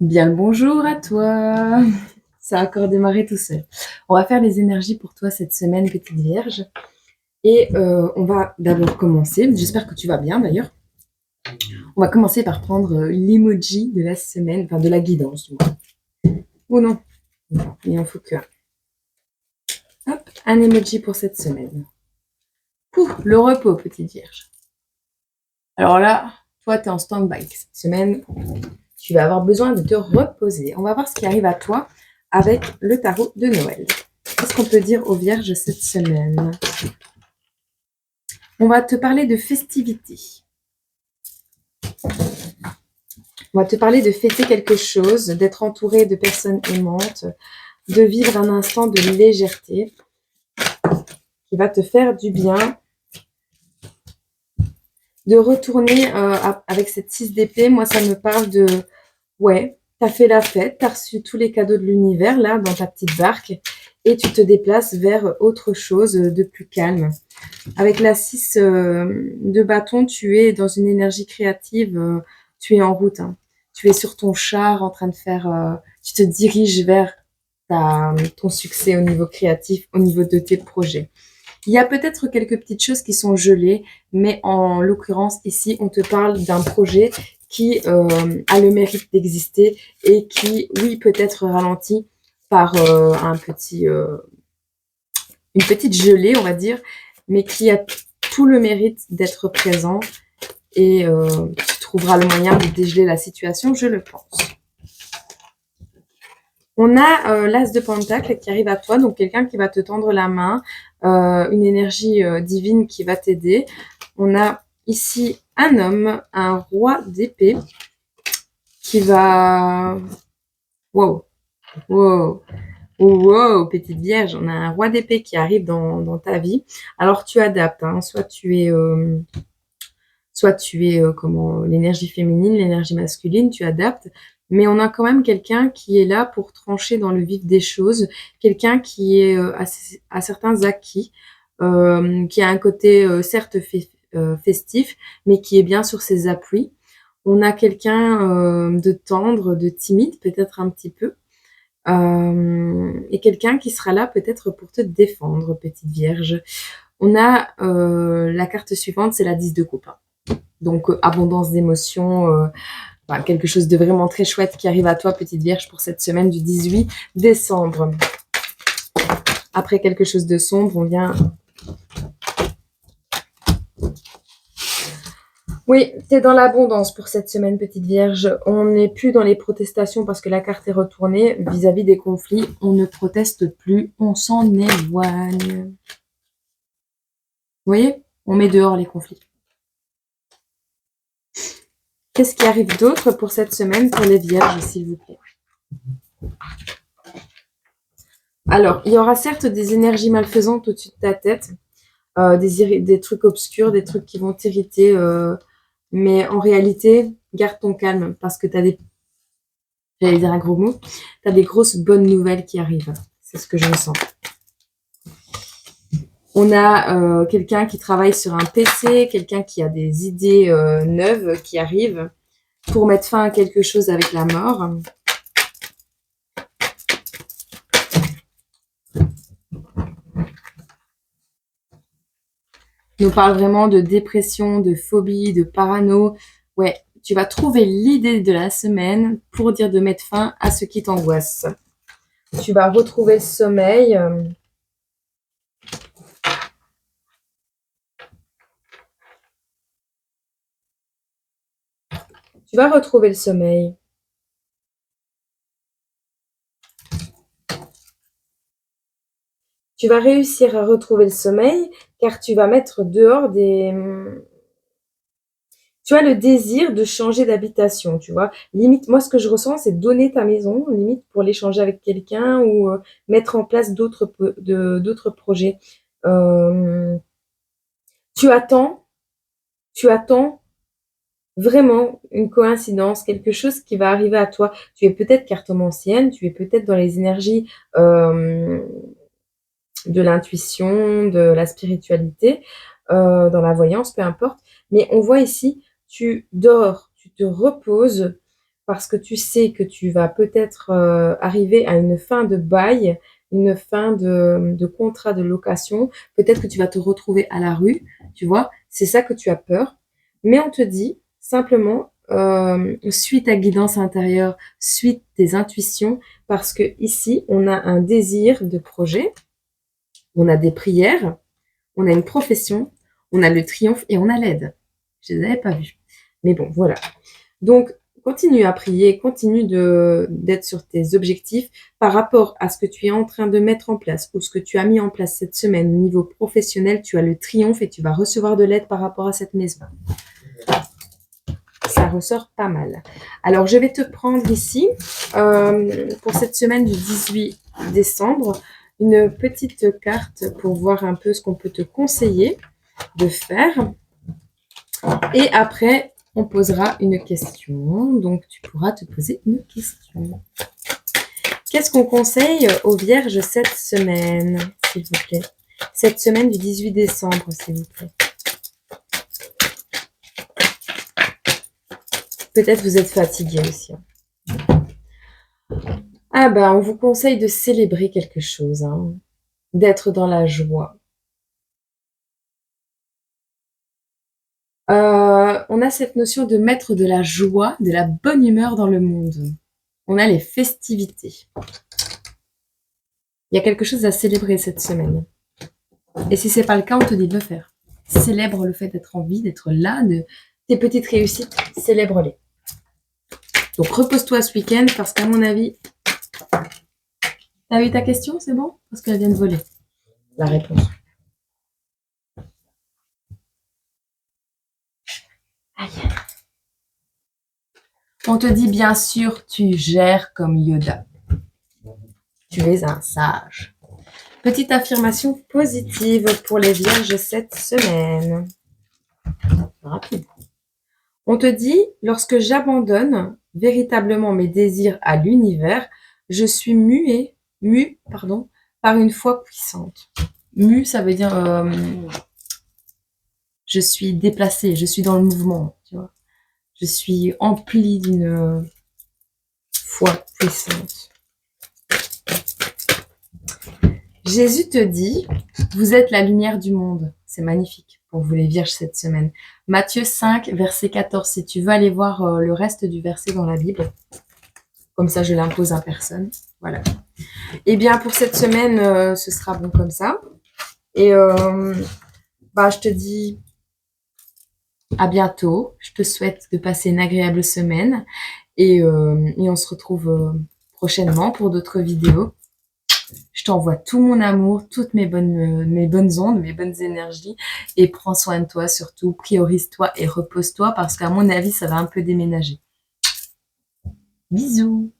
Bien le bonjour à toi. Ça a encore démarré tout seul. On va faire les énergies pour toi cette semaine, petite vierge. Et on va d'abord commencer. J'espère que tu vas bien d'ailleurs. On va commencer par prendre l'emoji de la semaine, enfin de la guidance du moins. Oh non, non, il en faut que. Hop, un emoji pour cette semaine. Ouh, le repos, petite vierge. Alors là, toi, tu es en stand-by cette semaine. Tu vas avoir besoin de te reposer. On va voir ce qui arrive à toi avec le tarot de Noël. Qu'est-ce qu'on peut dire aux vierges cette semaine? On va te parler de festivités. On va te parler de fêter quelque chose, d'être entouré de personnes aimantes, de vivre un instant de légèreté qui va te faire du bien, de retourner avec cette 6 d'épée. Moi, ça me parle de, ouais, t'as fait la fête, t'as reçu tous les cadeaux de l'univers, là, dans ta petite barque, et tu te déplaces vers autre chose de plus calme. Avec la 6 de bâton, tu es dans une énergie créative, tu es en route. Hein. Tu es sur ton char en train de faire... tu te diriges vers ton succès au niveau créatif, au niveau de tes projets. Il y a peut-être quelques petites choses qui sont gelées, mais en l'occurrence, ici, on te parle d'un projet qui a le mérite d'exister et qui, oui, peut être ralenti par une petite gelée, on va dire, mais qui a tout le mérite d'être présent et tu trouveras le moyen de dégeler la situation, je le pense. On a l'As de Pentacle qui arrive à toi, donc quelqu'un qui va te tendre la main, une énergie divine qui va t'aider. On a ici un homme, un roi d'épée qui va... Wow, wow, wow, petite vierge, on a un roi d'épée qui arrive dans ta vie. Alors tu adaptes, hein, soit tu es comment l'énergie féminine, l'énergie masculine, tu adaptes, mais on a quand même quelqu'un qui est là pour trancher dans le vif des choses, quelqu'un qui est à certains acquis, qui a un côté certes festif, mais qui est bien sur ses appuis. On a quelqu'un de tendre, de timide, peut-être un petit peu, et quelqu'un qui sera là peut-être pour te défendre, petite vierge. On a la carte suivante, c'est la 10 de coupe. Donc, abondance d'émotions, quelque chose de vraiment très chouette qui arrive à toi, petite vierge, pour cette semaine du 18 décembre. Après quelque chose de sombre, on vient... Oui, t'es dans l'abondance pour cette semaine, petite vierge. On n'est plus dans les protestations parce que la carte est retournée vis-à-vis des conflits. On ne proteste plus, on s'en éloigne. Vous voyez? On met dehors les conflits. Qu'est-ce qui arrive d'autre pour cette semaine pour les vierges, s'il vous plaît? Alors, il y aura certes des énergies malfaisantes au-dessus de ta tête, des trucs obscurs, des trucs qui vont t'irriter, mais en réalité, garde ton calme parce que j'allais dire un gros mot, tu as des grosses bonnes nouvelles qui arrivent. C'est ce que je ressens. On a quelqu'un qui travaille sur un PC, quelqu'un qui a des idées neuves qui arrivent pour mettre fin à quelque chose avec la mort. On nous parle vraiment de dépression, de phobie, de parano. Ouais, tu vas trouver l'idée de la semaine pour dire de mettre fin à ce qui t'angoisse. Tu vas retrouver le sommeil. Tu vas retrouver le sommeil. Tu vas réussir à retrouver le sommeil car tu vas mettre dehors des... Tu as le désir de changer d'habitation, tu vois. Limite, moi, ce que je ressens, c'est donner ta maison, limite, pour l'échanger avec quelqu'un ou mettre en place d'autres projets. Euh, tu attends, tu attends vraiment une coïncidence, quelque chose qui va arriver à toi. Tu es peut-être cartomancienne, tu es peut-être dans les énergies de l'intuition, de la spiritualité, dans la voyance, peu importe. Mais on voit ici, tu dors, tu te reposes, parce que tu sais que tu vas peut-être arriver à une fin de bail, une fin de contrat de location. Peut-être que tu vas te retrouver à la rue, tu vois. C'est ça que tu as peur. Mais on te dit simplement, suis ta guidance intérieure, suis tes intuitions, parce que ici, on a un désir de projet, on a des prières, on a une profession, on a le triomphe et on a l'aide. Je les avais pas vus. Mais bon, voilà. Donc, continue à prier, continue d'être sur tes objectifs par rapport à ce que tu es en train de mettre en place ou ce que tu as mis en place cette semaine au niveau professionnel. Tu as le triomphe et tu vas recevoir de l'aide par rapport à cette maison. Ça ressort pas mal. Alors, je vais te prendre ici, pour cette semaine du 18 décembre, une petite carte pour voir un peu ce qu'on peut te conseiller de faire. Et après, on posera une question. Donc, tu pourras te poser une question. Qu'est-ce qu'on conseille aux Vierges cette semaine, s'il vous plaît? Cette semaine du 18 décembre, s'il vous plaît. Peut-être vous êtes fatigué aussi. Ah ben, on vous conseille de célébrer quelque chose, hein, d'être dans la joie. On a cette notion de mettre de la joie, de la bonne humeur dans le monde. On a les festivités. Il y a quelque chose à célébrer cette semaine. Et si c'est pas le cas, on te dit de le faire. Célèbre le fait d'être en vie, d'être là, de tes petites réussites, célèbre-les. Donc repose-toi ce week-end parce qu'à mon avis, t'as eu ta question, c'est bon? Parce qu'elle vient de voler. La réponse. Aïe. On te dit bien sûr, tu gères comme Yoda. Tu es un sage. Petite affirmation positive pour les vierges cette semaine. Rapide. On te dit, lorsque j'abandonne véritablement mes désirs à l'univers, je suis mue par une foi puissante. Mue, ça veut dire je suis déplacée, je suis dans le mouvement, tu vois. Je suis emplie d'une foi puissante. Jésus te dit, vous êtes la lumière du monde. C'est magnifique pour vous les vierges cette semaine. Matthieu 5, verset 14. Si tu veux aller voir le reste du verset dans la Bible, comme ça je l'impose à personne. Voilà. Et bien pour cette semaine, ce sera bon comme ça. Et je te dis à bientôt. Je te souhaite de passer une agréable semaine. Et on se retrouve prochainement pour d'autres vidéos. Je t'envoie tout mon amour, toutes mes bonnes ondes, mes bonnes énergies. Et prends soin de toi surtout, priorise-toi et repose-toi parce qu'à mon avis, ça va un peu déménager. Bisous!